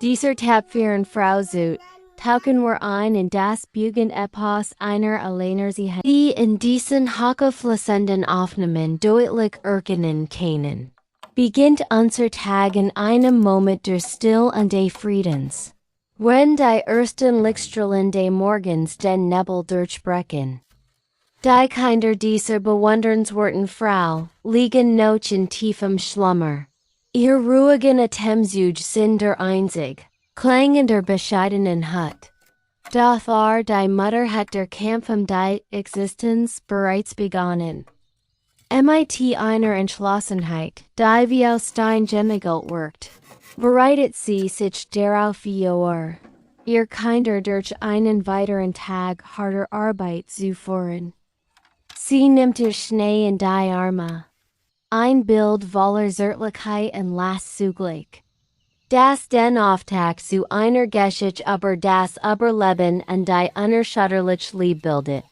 Dieser Tapferen Frau Zut, tauchen wir ein in das Bugen-Epos einer Alleinerziehung, die in diesen hochfließenden Aufnahmen deutlich erkennen können. Beginnt unser Tag in einem Moment der Still und des Friedens. Wenn die ersten Lichtstrahlen des Morgens den Nebel durchbrechen. Die Kinder dieser bewundernswerten Frau liegen noch in tiefem Schlummer. Ihr ruhigen Atemzug sind der einzig, klangender bescheidenen Hut. Doch die Mutter hat der Kampf die Existenz bereits begonnen. Mit einer Entschlossenheit, die wie aus Stein gemigelt wirkt, bereitet sie sich darauf vor, ihr Kinder durch einen weiteren Tag harter Arbeit zu führen. Sie nimmt ihr Schnee in die Arme. Ein Bild voller Zärtlichkeit und Last zugleich. Das den Auftakt zu einer Geschichte über das Überleben und die unerschütterliche Liebe bildet.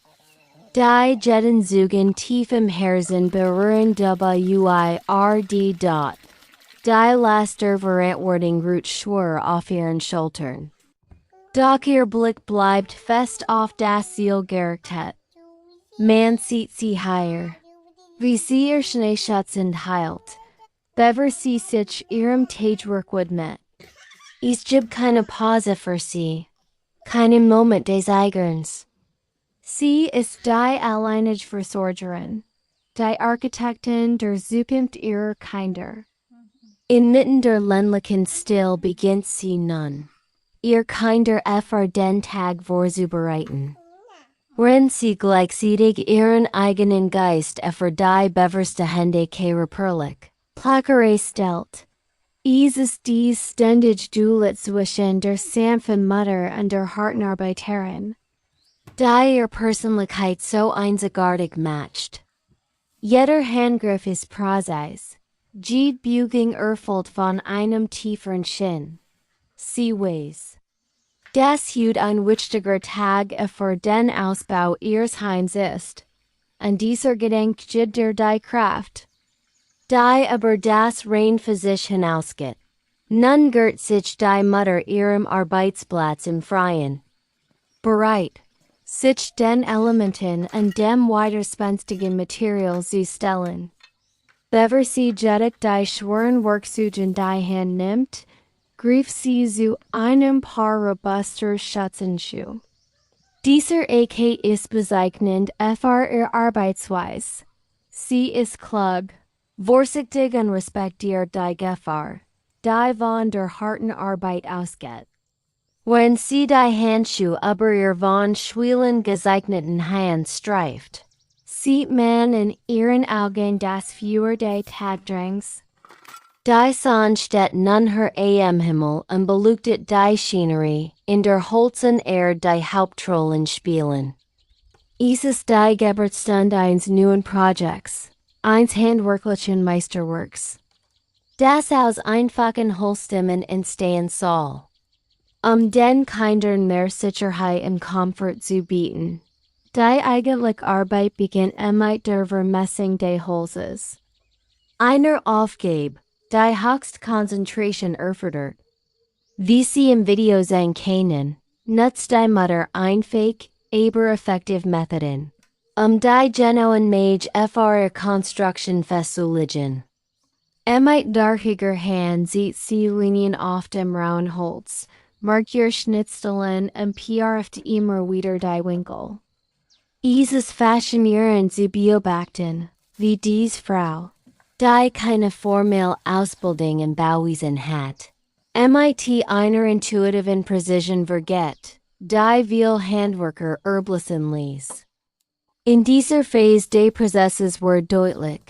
Die Jettenzügen tief im Herzen berühren WIRD. Die Laster Verantwortung ruht schwer auf ihren Schultern. Doch ihr Blick bleibt fest auf das Ziel gerichtet. Man sieht sie higher. Wie sie ihr Schneeschatzen heilt, bever sie sich ihrem Tagewerk widmet. Es gibt keine Pause für sie, keinen Moment des Eigerns. Sie ist die alleinige Versorgerin, die Architektin der Zukunft ihrer Kinder. Inmitten der ländlichen Still beginnt sie nun, ihr Kinder den Tag vorzubereiten. Wenn sie gleichzeitig ihren eigenen Geist die beverste Hände repörlich, placere stellt. Es ist dies ständig Duell zwischen der sanften Mutter und der harten Arbeiterin, die ihr Persönlichkeit so einzigartig matcht. Jeder Handgriff ist präzise, jede Beugung erfüllt von einem tieferen Sinn. Sie weiß. Das heute ein wichtiger Tag für den Ausbau ihres Heims ist. Und dieser Gedenkt die Kraft, die über das rein Physik hinausgeht. Nun girt sich die Mutter ihrem Arbeitsplatz im Freien. Bereit, sich den Elementen und dem widerspenstigen Material zu stellen. Bever sie jettig die schweren Werkzeuge in die Hand nimmt, griff sie zu einem Paar robuster Schatzenschuh. Dieser AK ist bezeichnend für ihr Arbeitsweise. Sie ist klug, vorsichtig und respektiert die Gefahr, die von der harten Arbeit ausgeht. Wenn sie die Handschuhe über ihr von Schwielen gezeichneten Hand streift, sieht man in ihren Augen das Feuer des Tagdrängs. Die Sonne steht nun her am Himmel und beleuchtet die Szenerie, in der Holzen die Hauptrollen spielen. Es ist die Geburtstund eines neuen Projekts, eines handwerklichen Meisterwerks, das aus einfachen Holzstimmen entstehen soll, den Kindern mehr Sicherheit und Komfort zu bieten. Die eigentliche Arbeit beginnt mit der Vermessung des Holzes. Einer Aufgabe, die Höchstkonzentration erfordert. Wie sie im Video sehen können, nutzt die Mutter einfache, aber effektive Methoden, die genauen Mage für Konstruktion festzulegen. Mit darkiger Hand sieht sie Linien auf dem rauen Holz, markt ihr Schnitzstellen und piarft immer wieder die Winkel. Es ist faszinierend zu beobachten, wie diese Frau, die keine formelle Ausbildung im Bauwesen hat, mit einer intuitiven Precision vergeht, die viel Handwerker erblichen ließ. In dieser Phase des Prozesses wird deutlich,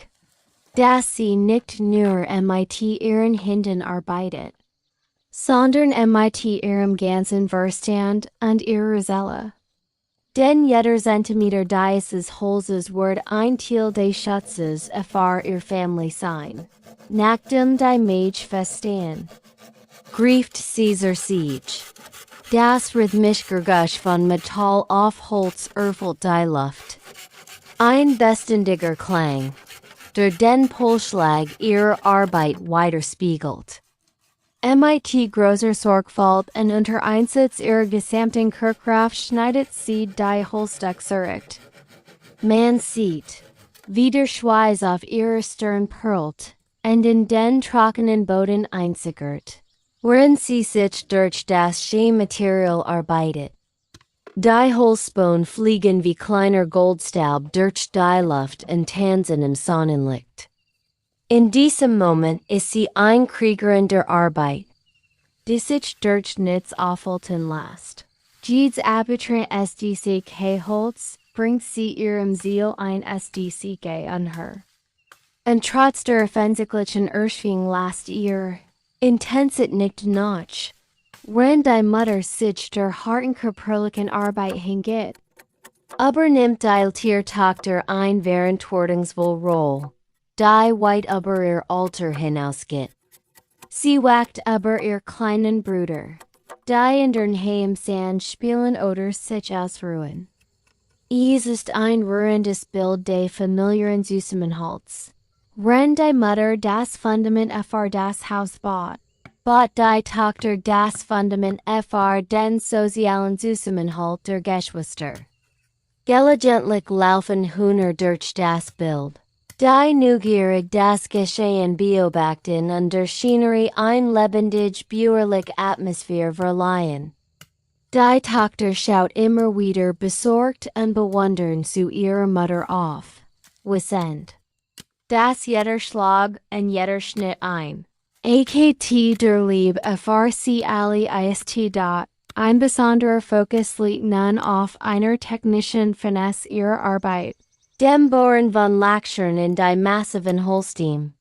dass sie nicht nur mit ihren Händen arbeitet, sondern mit ihrem ganzen Verstand und ihrer Seele. Denn jeder Zentimeter dieses Holzes wird ein Teil des Schatzes für ihr Family sein, nachdem die Mage feststehen. Grieft Caesar Siege. Das rhythmische Geräusch von Metall auf Holz erfüllt die Luft. Ein beständiger Klang, der den Pulsschlag ihrer Arbeit widerspiegelt. MIT großer Sorgfalt und unter Einsatz ihrer gesamten Körperkraft schneidet sie die Holzstück zurecht. Man sieht, wie der Schweiß auf ihrer Stirn perlt und in den trockenen Boden einsickert, während sie sich durch das Schemmaterial arbeitet. Die Holzspuren fliegen wie kleiner Goldstaub durch die Luft und tanzen im Sonnenlicht. In diesem Moment ist sie ein Kriegerin der Arbeit, die sich durch nichts aufhalten lässt. Jedes Abitur SDCK Holz bringt sie ihrem Ziel ein SDCK anher. Und trotz der offensichtlichen Erschwing lässt ihr Intensität nicht nach, wenn die Mutter sich der harten körperlichen Arbeit hingeht. Aber nimmt die Tiertochter ein verantwortungsvoll Rolle, die weit über ihr Alter hinausgeht. Sie wacht über ihr kleinen Bruder, die in den Heimsand spielen oder sich ausruhen. Es ist ein rührendes Bild des familiären Zusammenhalts. Wenn die Mutter das Fundament für das Haus baut die Tochter das Fundament für den sozialen Zusammenhalt der Geschwister. Gelegentlich laufen Hühner durch das Bild, die neugierig das Geschehen beobachten und der Scenery ein lebendig bäuerliche Atmosphäre verleihen. Die Tochter schaut immer wieder besorgt und bewundernd zu ihrer Mutter auf, wissend, dass jeder Schlag und jeder Schnitt ein AKT der Liebe für sie alle ist. Ein besonderer Fokus liegt nun auf einer technischen Finesse ihrer Arbeit, dem Bohren von Löchern in die massiven Holzstem.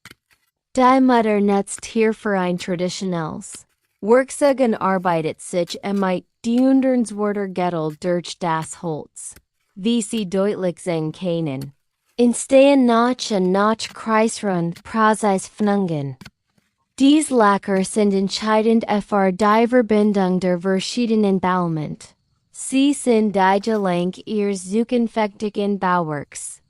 Die Mutter nutzt hierfür ein traditionelles Werkzeug und arbeitet sich mit bewundernswerter Geduld durch das Holz, wie sie deutlich sehen können. Entstehen nach und nach kreisrund Prozessfnungen. Diese Lacker sind entscheidend für die Verbindung der verschiedenen Baument. Sie sind die Gelenk ihres zukünftigen Bauwerks.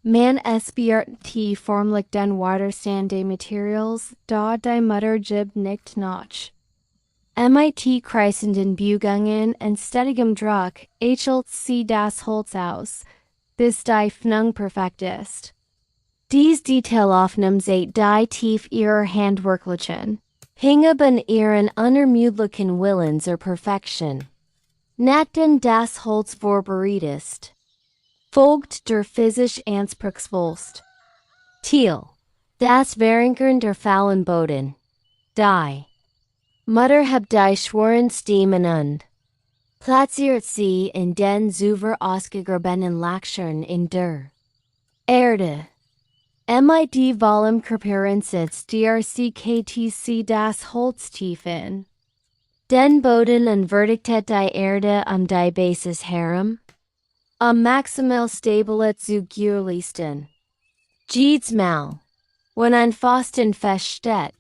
Man espert die förmlich den Widerstand des Materials, da die Mutter gibt nicht nach. Mit kreisenden Bewegungen und stetigem Druck ächelt sie das Holz aus, bis die Fnung perfekt ist. Dies Detailaufnahmen seht die tief ihrer Handwerklichen, hingeben ihren unermüdlichen Willen zur Perfektion. Nachdem das Holz vorbereitet ist, folgt der physisch anspruchsvollst Teil, das Verankern der faulen Boden. Die Mutter hebt die schweren Stimmen und platziert sie in den sauber ausgegrabenen Löchern in der Erde. Mit Volume Körperen sitzt DRCKTC das Holz tief in den Boden und verdichtet die Erde die Basis herum, maximal Stabilität zu gewährleisten. Jedes Mal, wenn ein Pfosten feststeht,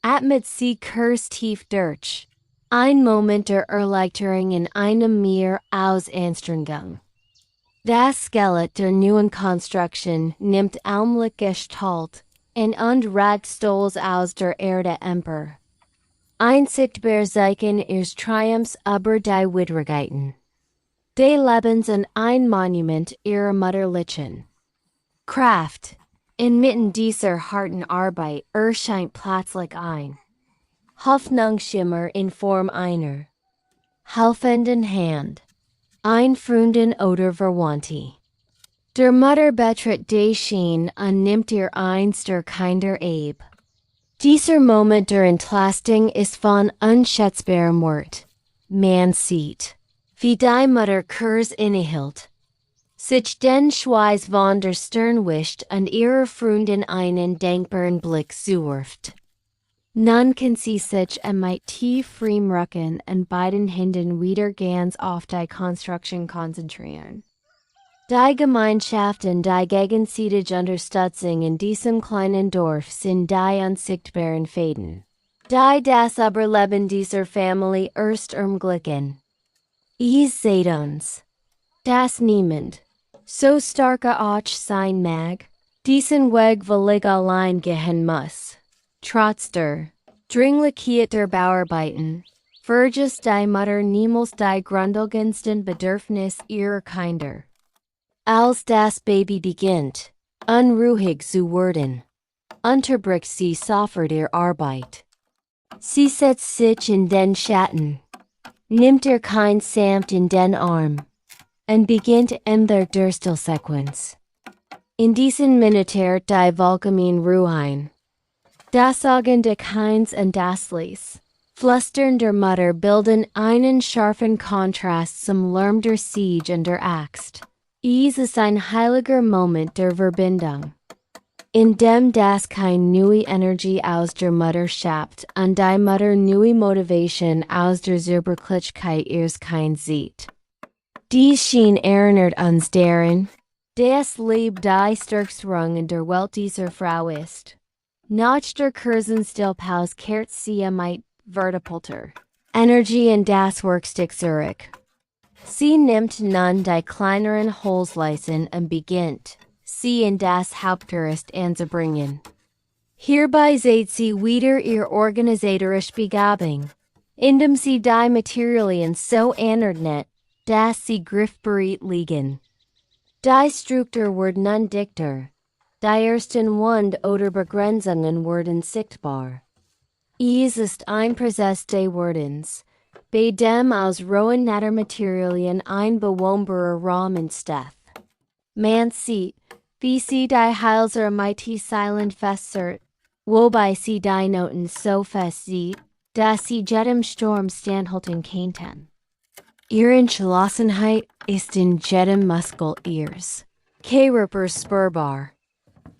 atmet sie kurz tief durch, ein Moment der Erleichterung in einem Meer aus Anstrengung. Das Skelett der neuen Konstruktion nimmt allmählich Gestalt und ragt stolz aus der Erde empor. Ein sichtbar Zeichen ihres Triumphs über die Widrigkeiten des Lebens und ein Monument ihrer mütterlichen Kraft. Inmitten dieser harten Arbeit erscheint plötzlich ein Hoffnungsschimmer in Form einer helfenden Hand. Ein Freunden oder Verwandte. Der Mutter betritt die Schien und nimmt ihr eins der Kinder ab. Dieser Moment der Entlastung ist von unschätzbarem Wert. Man sieht, wie die Mutter kurz innehielt, sich den Schweiß von der Stirn wischt und ihrer Freundin einen dankbaren Blick zuwirft. Nun kann sie sich mit tiefem Rücken und beiden Händen wieder ganz auf die Konstruktion konzentrieren. Die Gemeinschaft und die gegenseitige Unterstützung in diesem kleinen Dorf sind die unsichtbaren Fäden, die das Überleben dieser Familie erst ermöglichen. Es seht uns, dass niemand so starke Auch sein mag, diesen Weg willig allein gehen muss. Trotz der Dringlich der Bauarbeiten. Verges die Mutter niemals die Grundlegendsten Bedürfnis ihrer Kinder. Als das Baby beginnt, unruhig zu werden, unterbricht sie sofort ihre Arbeit. Sie setzt sich in den Schatten, nimmt ihr Kind samt in den Arm, und beginnt der Durstelsequenz. In diesen Minuten die Vollkommen Ruhein. Das Augen des Kinds und das Lies, Flüstern der Mutter bilden einen scharfen Kontrast zum Lärm der Siege und der Axt. Es ist ein heiliger Moment der Verbindung, in dem das Kind neue Energie aus der Mutter schöpft und die Mutter neue Motivation aus der Zerbrechlichkeit ihres Kindes sieht. Dies schien erinnert uns daran, das Leben die Stärkstrung in der Welt dieser Frau ist. Nach der kurzen Stillpause kehrt sie mit vertipelter Energie in das Werkstück zurück. Sie nimmt nun die kleineren Holzleisten und beginnt, sie in das Hauptgerüst anzubringen. Hierbei seht sie wieder ihr organisatorisch Begabung, indem sie die Materialien so anordnet, dass sie griffbereit liegen. Die Struktur wird nun dichter. Die ersten Wund- oder Begrenzungen werden sichtbar. Es ist ein Prozess des Werdens, bei dem aus rohen Naturmaterialien ein bewohnbarer Raum entsteht. Man sieht, wie sie die Heilser mighty silent festert, wobei sie die Noten so fest sieht, dass sie jedem Sturm standhalten könnten. Ihre Entschlossenheit ist in jedem Muskel ihres Körpers spürbar.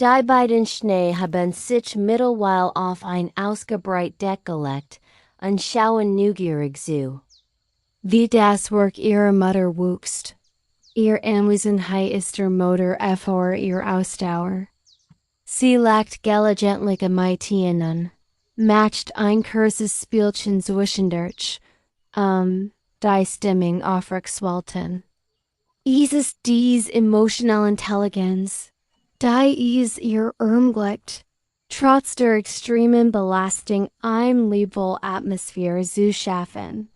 Die beiden Schnee haben sich mittlerweile auf ein ausgebreitet Deck gelegt und schauen neugierig zu. Wie das Werk ihrer Mutter wuchst. Ihr Anwesenheit ist der Motor für ihr Ausdauer. Sie lacht gelegentlich am Maitienen, macht ein kurzes Spielchen zwischendurch, die Stimmung aufrechtzuerhalten. Es ist dies emotionale Intelligenz, die es ihr ermöglicht, trotz der extremen Belastung eine liebevolle Atmosphäre zu schaffen.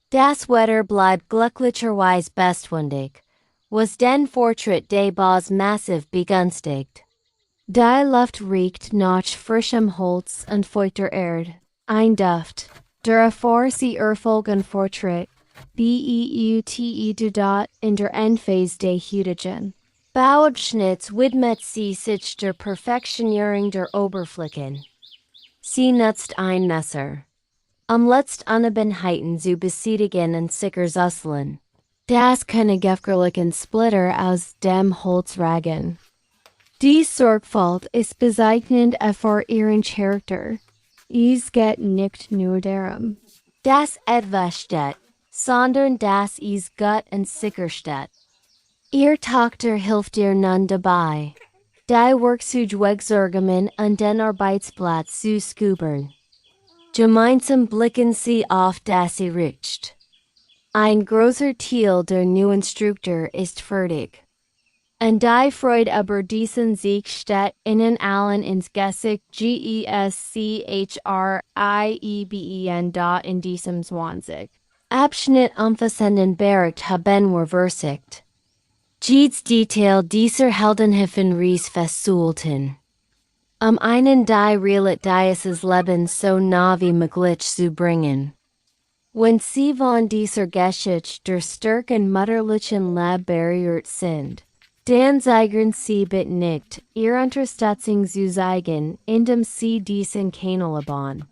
Das Wetter bleibt glücklicherweise bestwündig, was den Fortschritt des Baus massiv begünstigt. Die Luft riecht nach frischem Holz und feuchter Erde, ein Duft, der vor sie Erfolgen Fortschritt, beute in der Endphase des Hydrogen. Bauabschnitts widmet sie sich der Perfektionierung der Oberflächen. Sie nutzt ein Messer, Letztunebenheiten zu besiedigen und sicher zusseln. Das können gefährlichen Splitter aus dem Holz ragen. Die Sorgfalt ist bezeichnend für ihren Charakter. Es geht nicht nur darum, dass etwas steht, sondern dass es gut und sicher steht. Ihr Tochter hilft ihr nun dabei, die Werkzeugwegsorgungen und den Arbeitsplatz zu scubern. Gemeinsam blicken sie auf das erreicht. Ein großer Teil der neuen Struktur ist fertig. Und die Freude über diesen Sieg steht ihnen allen ins Gesicht geschrieben in diesem 20. Abschnitt umfassenden Bericht haben wir versiegt. Jedes Detail dieser Heldenhilfen Ries festzuhalten. Einen die Realität dieses Lebens so nah wie möglich zu bringen. Wenn sie von dieser Geschichte der starken mutterlichen Lab berührt sind, dann zeigern sie bitte nicht, ihre Unterstützung zu zeigen, indem sie diesen Kanal abonnieren.